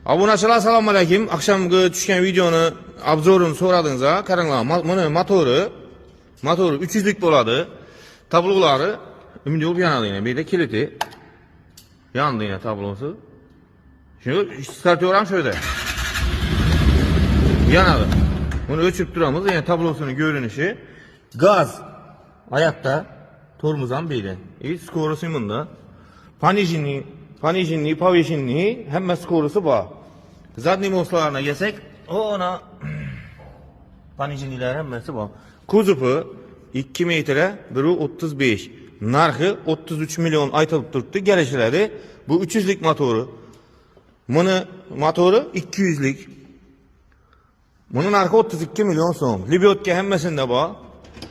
Obunachilar assalomu alaykum. Akşamki tushgan videoni obzorini so'radingizlar. Qaranglar, mana motori 300 lik bo'ladi. Tablolari umid bo'lib yanadi yana. Bu yerda kiliti. Yandı yana tablosi. Shuni startyoram shu yerda. Yanadi. Buni o'chirib turamiz. Yana tablosining ko'rinishi. Gaz oyoqda, tormoz ham bu yerda. Skorosi bunda. Пониженный, повышенный, hamma skorosi bor. Zadniy mostlarına gelsak, ona пониженныйлari hammasi bor. Kuzupi 2 metre 1.35. Narxi 33 milyon aytılib turibdi, kelishiladi. Bu 300 lik motori. Buni motori 200 lik. Buni narxi 32 milyon so'm. Libyotka hammasida bor.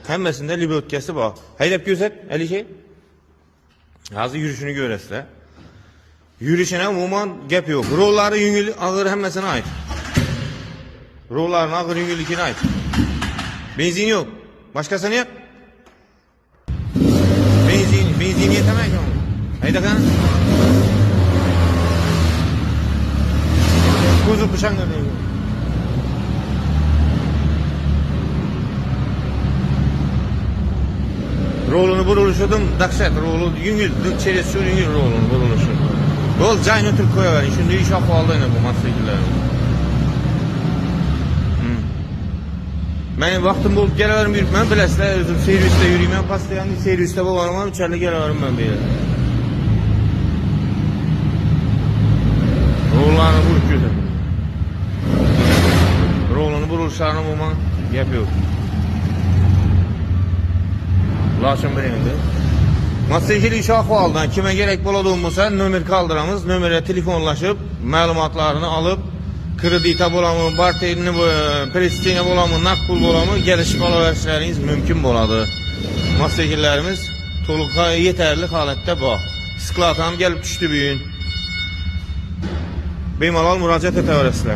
Hammasida libyotkasi bor. Haydab ko'rsat, Alisher. Hozir yurishini ko'rasizlar. Yürüyüşüne umuman gap yok. Rolları yüngül, ağır hemmesine ait. Rolların ağır yüngüllükine ait. Benzin yok. Başkasına yok. Benzin yetemek yok. Haydi kan. Kuzu bıçakla değil. Rolunu buruluşudum. Dakşat rolu yüngül. Çeresi yüngül rolunu buruluşu. Yol cayını Türk koyuverin. Şimdi iş ahvalda yine bu motosikletler. Ben vaktim bulup gelirim yürütmem. Bilesizler özüm serviste yürüyeyim. Ben pastayan serviste babanıma içeride gelirim ben böyle. Rollarını bulup götür. Rolunu buluşlarını bulma yapıyor. Ulaşım birinde. Motosiklet iş ahvaldan kime gerek bo'ladiğimizsa nömer kaldıramız. Nömere telefonlaşıp malumatlarını alıp kredita bo'lamı, barterini, prestina bo'lamı, nakpul bo'lamı gelişip alaverişleriniz mümkün bo'ladi. Motosikletlerimiz to'liq yeterli holatda bor. Sklat ham kelib tushdi bugun. Bemalol murojaat etaverasizlar.